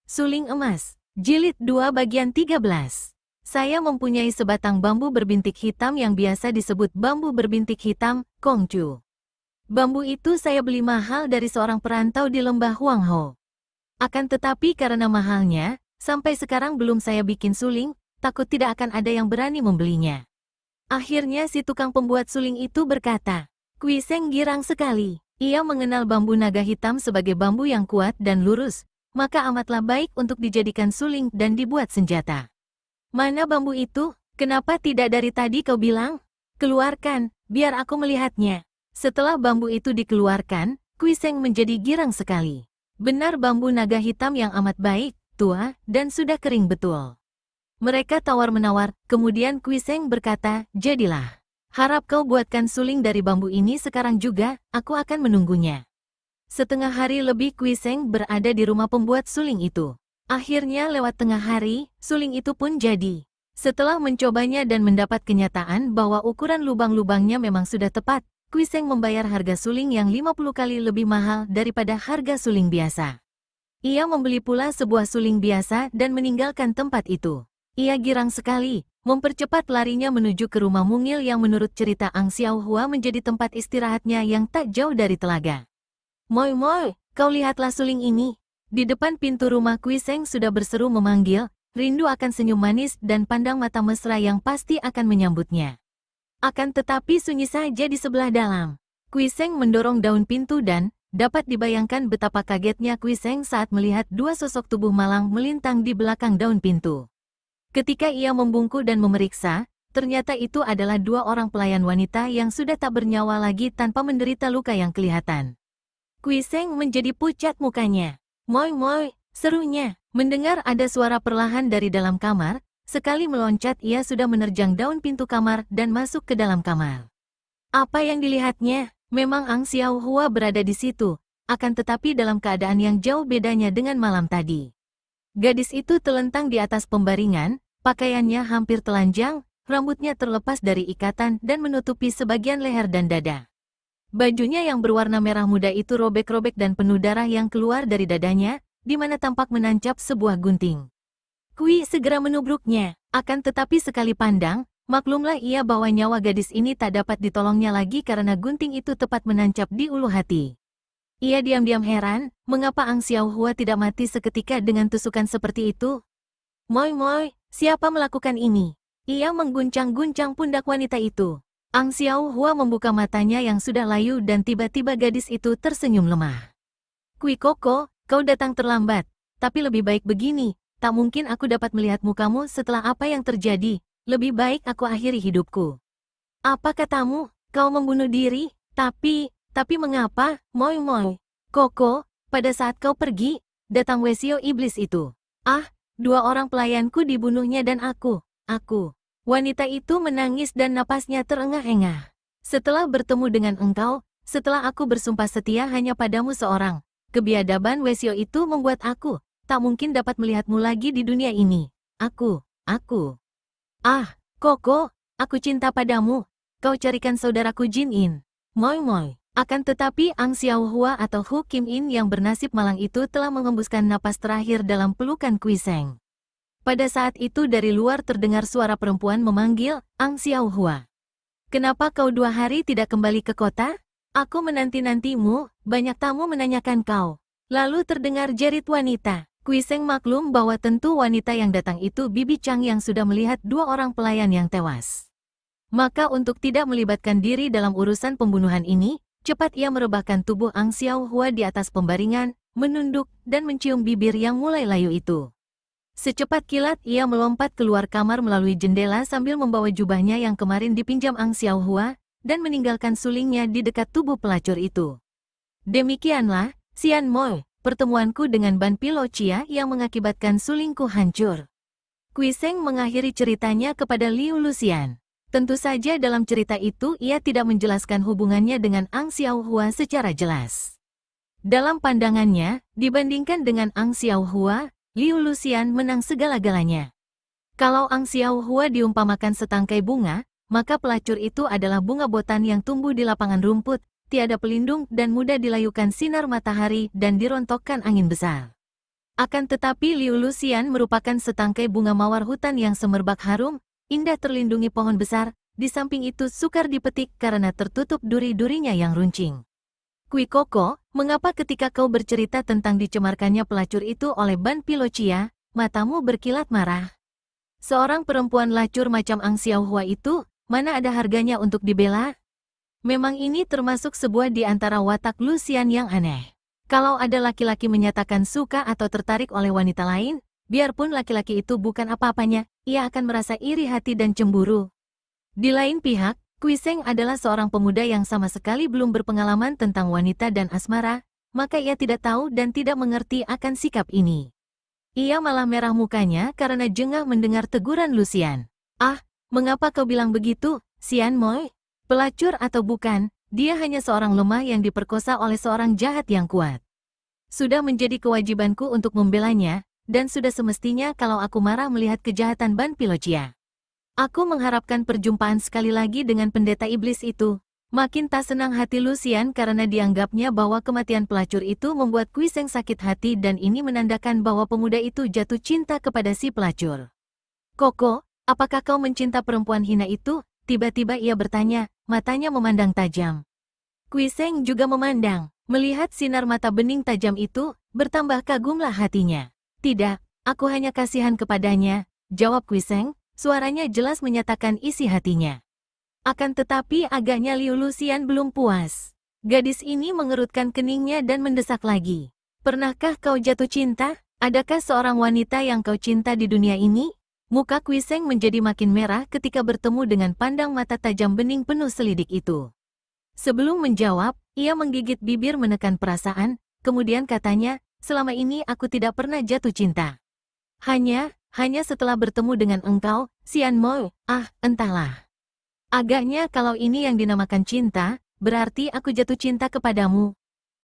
Suling Emas, Jilid 2 bagian 13. Saya mempunyai sebatang bambu berbintik hitam yang biasa disebut bambu berbintik hitam, Kongcu. Bambu itu saya beli mahal dari seorang perantau di lembah Huangho. Akan tetapi karena mahalnya, sampai sekarang belum saya bikin suling, takut tidak akan ada yang berani membelinya. Akhirnya si tukang pembuat suling itu berkata, "Kui Seng girang sekali. Ia mengenal bambu naga hitam sebagai bambu yang kuat dan lurus, maka amatlah baik untuk dijadikan suling dan dibuat senjata. Mana bambu itu? Kenapa tidak dari tadi kau bilang? Keluarkan, biar aku melihatnya." Setelah bambu itu dikeluarkan, Kui Seng menjadi girang sekali. Benar bambu naga hitam yang amat baik, tua, dan sudah kering betul. Mereka tawar-menawar, kemudian Kui Seng berkata, "Jadilah. Harap kau buatkan suling dari bambu ini sekarang juga, aku akan menunggunya." Setengah hari lebih Kui Seng berada di rumah pembuat suling itu. Akhirnya lewat tengah hari, suling itu pun jadi. Setelah mencobanya dan mendapat kenyataan bahwa ukuran lubang-lubangnya memang sudah tepat, Kui Seng membayar harga suling yang 50 kali lebih mahal daripada harga suling biasa. Ia membeli pula sebuah suling biasa dan meninggalkan tempat itu. Ia girang sekali, mempercepat larinya menuju ke rumah mungil yang menurut cerita Ang Xiaohua menjadi tempat istirahatnya yang tak jauh dari telaga. "Moi moi, kau lihatlah suling ini." Di depan pintu rumah Kui Seng sudah berseru memanggil, rindu akan senyum manis dan pandang mata mesra yang pasti akan menyambutnya. Akan tetapi sunyi saja di sebelah dalam. Kui Seng mendorong daun pintu dan, dapat dibayangkan betapa kagetnya Kui Seng saat melihat dua sosok tubuh malang melintang di belakang daun pintu. Ketika ia membungkuk dan memeriksa, ternyata itu adalah dua orang pelayan wanita yang sudah tak bernyawa lagi tanpa menderita luka yang kelihatan. Kui Seng menjadi pucat mukanya. "Moi moi," serunya. Mendengar ada suara perlahan dari dalam kamar, sekali meloncat ia sudah menerjang daun pintu kamar dan masuk ke dalam kamar. Apa yang dilihatnya? Memang Ang Xiaohua berada di situ, akan tetapi dalam keadaan yang jauh bedanya dengan malam tadi. Gadis itu telentang di atas pembaringan, pakaiannya hampir telanjang, rambutnya terlepas dari ikatan dan menutupi sebagian leher dan dada. Bajunya yang berwarna merah muda itu robek-robek dan penuh darah yang keluar dari dadanya, di mana tampak menancap sebuah gunting. Kui segera menubruknya, akan tetapi sekali pandang, maklumlah ia bahwa nyawa gadis ini tak dapat ditolongnya lagi karena gunting itu tepat menancap di ulu hati. Ia diam-diam heran, mengapa Ang Xiaohua tidak mati seketika dengan tusukan seperti itu? "Moi moi, siapa melakukan ini?" Ia mengguncang-guncang pundak wanita itu. Ang Xiaohua membuka matanya yang sudah layu dan tiba-tiba gadis itu tersenyum lemah. "Kui Koko, kau datang terlambat, tapi lebih baik begini, tak mungkin aku dapat melihat mukamu setelah apa yang terjadi, lebih baik aku akhiri hidupku." "Apa katamu? Kau membunuh diri? Tapi mengapa, Moi Moi? Koko, pada saat kau pergi, datang Wesio iblis itu. Ah, dua orang pelayanku dibunuhnya dan aku. Wanita itu menangis dan napasnya terengah-engah. "Setelah bertemu dengan engkau, setelah aku bersumpah setia hanya padamu seorang, kebiadaban Wesio itu membuat aku tak mungkin dapat melihatmu lagi di dunia ini. Aku. Ah, Koko, aku cinta padamu. Kau carikan saudaraku Jin In. Moi moi." Akan tetapi Ang Xiaohua atau Hu Kim In yang bernasib malang itu telah mengembuskan napas terakhir dalam pelukan Kui Seng. Pada saat itu dari luar terdengar suara perempuan memanggil, "Ang Xiaohua. Kenapa kau 2 hari tidak kembali ke kota? Aku menanti-nantimu, banyak tamu menanyakan kau." Lalu terdengar jerit wanita. Kui Seng maklum bahwa tentu wanita yang datang itu Bibi Chang yang sudah melihat 2 orang pelayan yang tewas. Maka untuk tidak melibatkan diri dalam urusan pembunuhan ini, cepat ia merebahkan tubuh Ang Xiaohua di atas pembaringan, menunduk, dan mencium bibir yang mulai layu itu. Secepat kilat ia melompat keluar kamar melalui jendela sambil membawa jubahnya yang kemarin dipinjam Ang Xiaohua, dan meninggalkan sulingnya di dekat tubuh pelacur itu. Demikianlah, Xian Moi, pertemuanku dengan Ban Pilo Chia yang mengakibatkan sulingku hancur. Kui Seng mengakhiri ceritanya kepada Liu Luxian. Tentu saja dalam cerita itu ia tidak menjelaskan hubungannya dengan Ang Xiaohua secara jelas. Dalam pandangannya, dibandingkan dengan Ang Xiaohua, Liu Luxian menang segala-galanya. Kalau Ang Xiaohua diumpamakan setangkai bunga, maka pelacur itu adalah bunga botan yang tumbuh di lapangan rumput, tiada pelindung dan mudah dilayukan sinar matahari dan dirontokkan angin besar. Akan tetapi Liu Luxian merupakan setangkai bunga mawar hutan yang semerbak harum, indah terlindungi pohon besar, di samping itu sukar dipetik karena tertutup duri-durinya yang runcing. Kui Koko, mengapa ketika kau bercerita tentang dicemarkannya pelacur itu oleh Ban Pilocia, matamu berkilat marah? Seorang perempuan lacur macam Ang Xiaohua itu, mana ada harganya untuk dibela? Memang ini termasuk sebuah di antara watak Luxian yang aneh. Kalau ada laki-laki menyatakan suka atau tertarik oleh wanita lain, biarpun laki-laki itu bukan apa-apanya, ia akan merasa iri hati dan cemburu. Di lain pihak, Kui Seng adalah seorang pemuda yang sama sekali belum berpengalaman tentang wanita dan asmara, maka ia tidak tahu dan tidak mengerti akan sikap ini. Ia malah merah mukanya karena jengah mendengar teguran Luxian. Ah, mengapa kau bilang begitu, Xian Moi? Pelacur atau bukan, dia hanya seorang lemah yang diperkosa oleh seorang jahat yang kuat. Sudah menjadi kewajibanku untuk membelanya, dan sudah semestinya kalau aku marah melihat kejahatan Ban Pilocia. Aku mengharapkan perjumpaan sekali lagi dengan pendeta iblis itu. Makin tak senang hati Luxian karena dianggapnya bahwa kematian pelacur itu membuat Kui Seng sakit hati dan ini menandakan bahwa pemuda itu jatuh cinta kepada si pelacur. Koko, apakah kau mencinta perempuan hina itu? Tiba-tiba ia bertanya, matanya memandang tajam. Kui Seng juga memandang. Melihat sinar mata bening tajam itu, bertambah kagumlah hatinya. Tidak, aku hanya kasihan kepadanya, jawab Kui Seng, suaranya jelas menyatakan isi hatinya. Akan tetapi agaknya Liu Luxian belum puas. Gadis ini mengerutkan keningnya dan mendesak lagi. Pernahkah kau jatuh cinta? Adakah seorang wanita yang kau cinta di dunia ini? Muka Kui Seng menjadi makin merah ketika bertemu dengan pandang mata tajam bening penuh selidik itu. Sebelum menjawab, ia menggigit bibir menekan perasaan, kemudian katanya, selama ini aku tidak pernah jatuh cinta. Hanya setelah bertemu dengan engkau, Xian Mo, entahlah. Agaknya kalau ini yang dinamakan cinta, berarti aku jatuh cinta kepadamu,